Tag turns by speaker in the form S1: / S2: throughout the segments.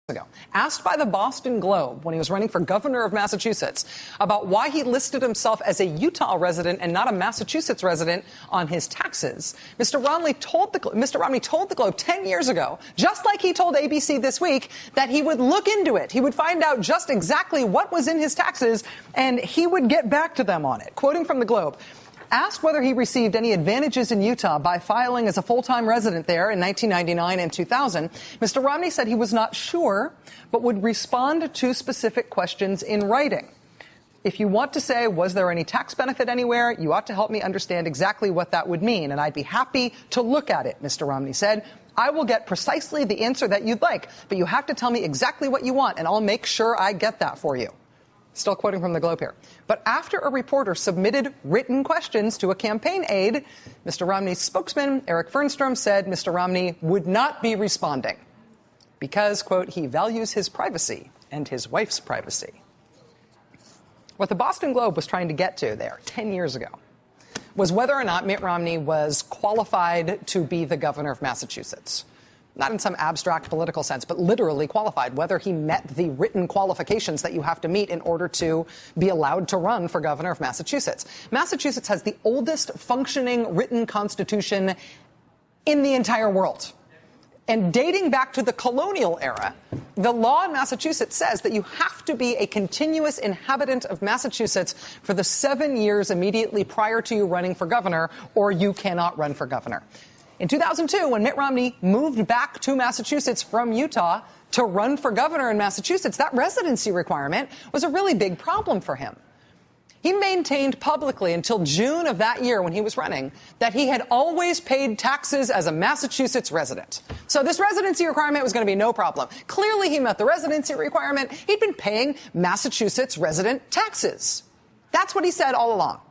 S1: ago, asked by the Boston Globe when he was running for governor of Massachusetts about why he listed himself as a Utah resident and not a Massachusetts resident on his taxes. Mr. Romney told the Globe 10 years ago, just like he told ABC this week, that he would look into it. He would find out just exactly what was in his taxes, and he would get back to them on it. Quoting from the Globe, asked whether he received any advantages in Utah by filing as a full-time resident there in 1999 and 2000, Mr. Romney said he was not sure, but would respond to specific questions in writing. If you want to say, was there any tax benefit anywhere, you ought to help me understand exactly what that would mean, and I'd be happy to look at it, Mr. Romney said. I will get precisely the answer that you'd like, but you have to tell me exactly what you want, and I'll make sure I get that for you. Still quoting from the Globe here. But after a reporter submitted written questions to a campaign aide, Mr. Romney's spokesman, Eric Fernstrom, said Mr. Romney would not be responding because, quote, he values his privacy and his wife's privacy. What the Boston Globe was trying to get to there 10 years ago was whether or not Mitt Romney was qualified to be the governor of Massachusetts. Not in some abstract political sense, but literally qualified, whether he met the written qualifications that you have to meet in order to be allowed to run for governor of Massachusetts. Massachusetts has the oldest functioning written constitution in the entire world. And dating back to the colonial era, the law in Massachusetts says that you have to be a continuous inhabitant of Massachusetts for the 7 years immediately prior to you running for governor, or you cannot run for governor. In 2002, when Mitt Romney moved back to Massachusetts from Utah to run for governor in Massachusetts, that residency requirement was a really big problem for him. He maintained publicly until June of that year when he was running that he had always paid taxes as a Massachusetts resident. So this residency requirement was going to be no problem. Clearly, he met the residency requirement. He'd been paying Massachusetts resident taxes. That's what he said all along.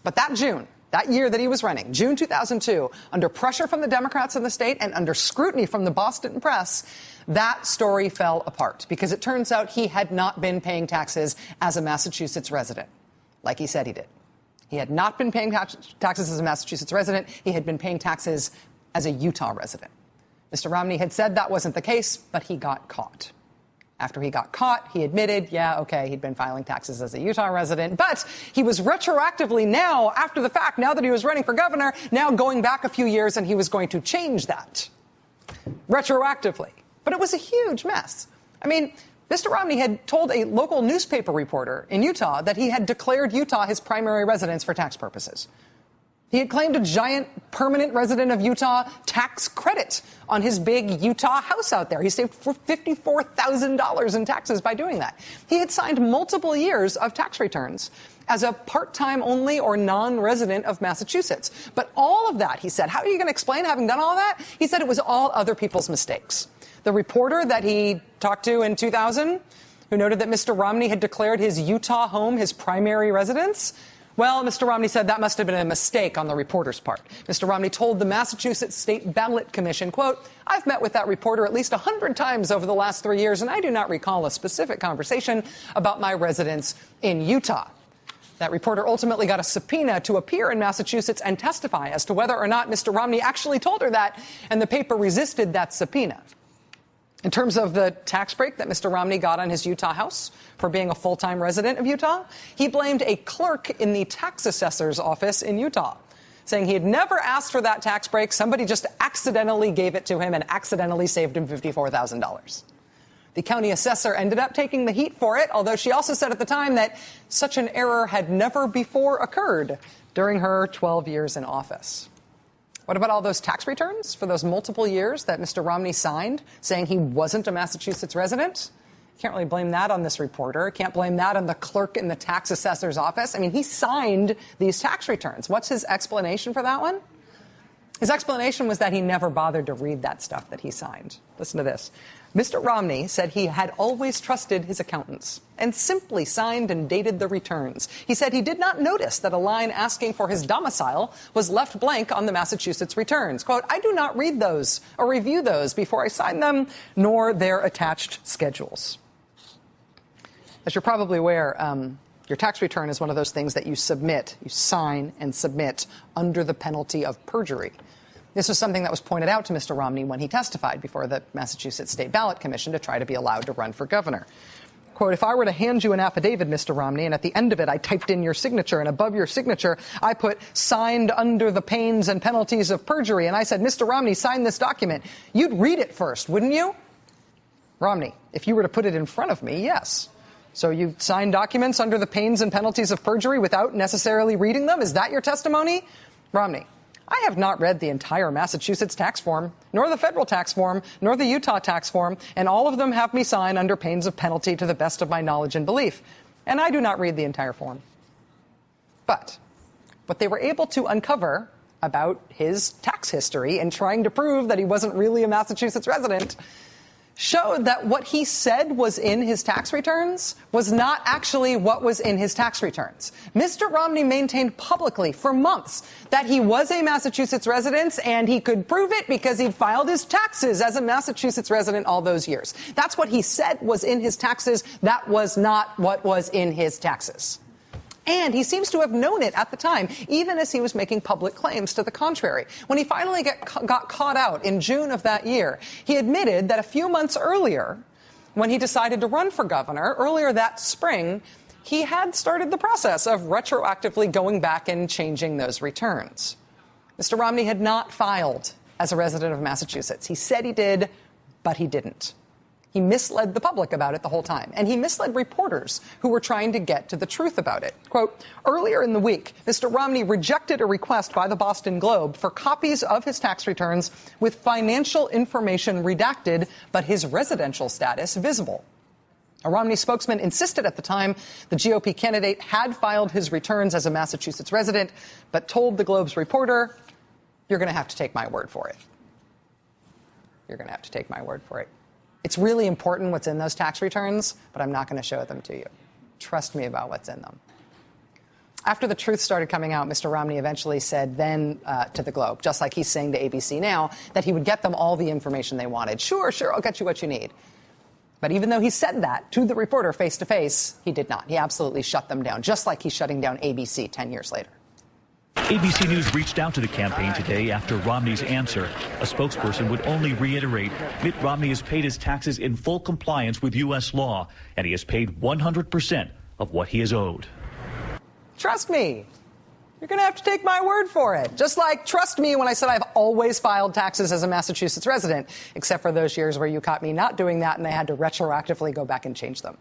S1: But that June, that year that he was running, June 2002, under pressure from the Democrats in the state and under scrutiny from the Boston press, that story fell apart because it turns out he had not been paying taxes as a Massachusetts resident, like he said he did. He had not been paying taxes as a Massachusetts resident. He had been paying taxes as a Utah resident. Mr. Romney had said that wasn't the case, but he got caught. After he got caught, he admitted, yeah, okay, he'd been filing taxes as a Utah resident, but he was retroactively now, after the fact, now that he was running for governor, now going back a few years, and he was going to change that retroactively. But it was a huge mess. I mean, Mr. Romney had told a local newspaper reporter in Utah that he had declared Utah his primary residence for tax purposes. He had claimed a giant permanent resident of Utah tax credit on his big Utah house out there. He saved $54,000 in taxes by doing that. He had signed multiple years of tax returns as a part-time only or non-resident of Massachusetts. But all of that, he said, how are you going to explain having done all that? He said it was all other people's mistakes. The reporter that he talked to in 2000, who noted that Mr. Romney had declared his Utah home his primary residence, well, Mr. Romney said that must have been a mistake on the reporter's part. Mr. Romney told the Massachusetts State Ballot Commission, quote, I've met with that reporter at least 100 times over the last 3 years, and I do not recall a specific conversation about my residence in Utah. That reporter ultimately got a subpoena to appear in Massachusetts and testify as to whether or not Mr. Romney actually told her that, and the paper resisted that subpoena. In terms of the tax break that Mr. Romney got on his Utah house for being a full-time resident of Utah, he blamed a clerk in the tax assessor's office in Utah, saying he had never asked for that tax break. Somebody just accidentally gave it to him and accidentally saved him $54,000. The county assessor ended up taking the heat for it, although she also said at the time that such an error had never before occurred during her 12 years in office. What about all those tax returns for those multiple years that Mr. Romney signed, saying he wasn't a Massachusetts resident? Can't really blame that on this reporter. Can't blame that on the clerk in the tax assessor's office. I mean, he signed these tax returns. What's his explanation for that one? His explanation was that he never bothered to read that stuff that he signed. Listen to this. Mr. Romney said he had always trusted his accountants and simply signed and dated the returns. He said he did not notice that a line asking for his domicile was left blank on the Massachusetts returns. Quote, I do not read those or review those before I sign them, nor their attached schedules. As you're probably aware, your tax return is one of those things that you submit, you sign and submit under the penalty of perjury. This was something that was pointed out to Mr. Romney when he testified before the Massachusetts State Ballot Commission to try to be allowed to run for governor. Quote, if I were to hand you an affidavit, Mr. Romney, and at the end of it I typed in your signature, and above your signature I put signed under the pains and penalties of perjury, and I said, Mr. Romney, sign this document, you'd read it first, wouldn't you? Romney, if you were to put it in front of me, yes. So you sign documents under the pains and penalties of perjury without necessarily reading them? Is that your testimony? Romney, I have not read the entire Massachusetts tax form, nor the federal tax form, nor the Utah tax form, and all of them have me sign under pains of penalty to the best of my knowledge and belief. And I do not read the entire form. But what they were able to uncover about his tax history and trying to prove that he wasn't really a Massachusetts resident showed that what he said was in his tax returns was not actually what was in his tax returns. Mr. Romney maintained publicly for months that he was a Massachusetts resident and he could prove it because he'd filed his taxes as a Massachusetts resident all those years. That's what he said was in his taxes. That was not what was in his taxes. And he seems to have known it at the time, even as he was making public claims to the contrary. When he finally got caught out in June of that year, he admitted that a few months earlier, when he decided to run for governor, earlier that spring, he had started the process of retroactively going back and changing those returns. Mr. Romney had not filed as a resident of Massachusetts. He said he did, but he didn't. He misled the public about it the whole time, and he misled reporters who were trying to get to the truth about it. Quote, earlier in the week, Mr. Romney rejected a request by the Boston Globe for copies of his tax returns with financial information redacted, but his residential status visible. A Romney spokesman insisted at the time the GOP candidate had filed his returns as a Massachusetts resident, but told the Globe's reporter, you're going to have to take my word for it. You're going to have to take my word for it. It's really important what's in those tax returns, but I'm not going to show them to you. Trust me about what's in them. After the truth started coming out, Mr. Romney eventually said then to the Globe, just like he's saying to ABC now, that he would get them all the information they wanted. Sure, I'll get you what you need. But even though he said that to the reporter face to face, he did not. He absolutely shut them down, just like he's shutting down ABC 10 years later.
S2: ABC News reached out to the campaign today after Romney's answer. A spokesperson would only reiterate Mitt Romney has paid his taxes in full compliance with U.S. law, and he has paid 100% of what he is owed.
S1: Trust me. You're going to have to take my word for it. Just like trust me when I said I've always filed taxes as a Massachusetts resident, except for those years where you caught me not doing that and they had to retroactively go back and change them.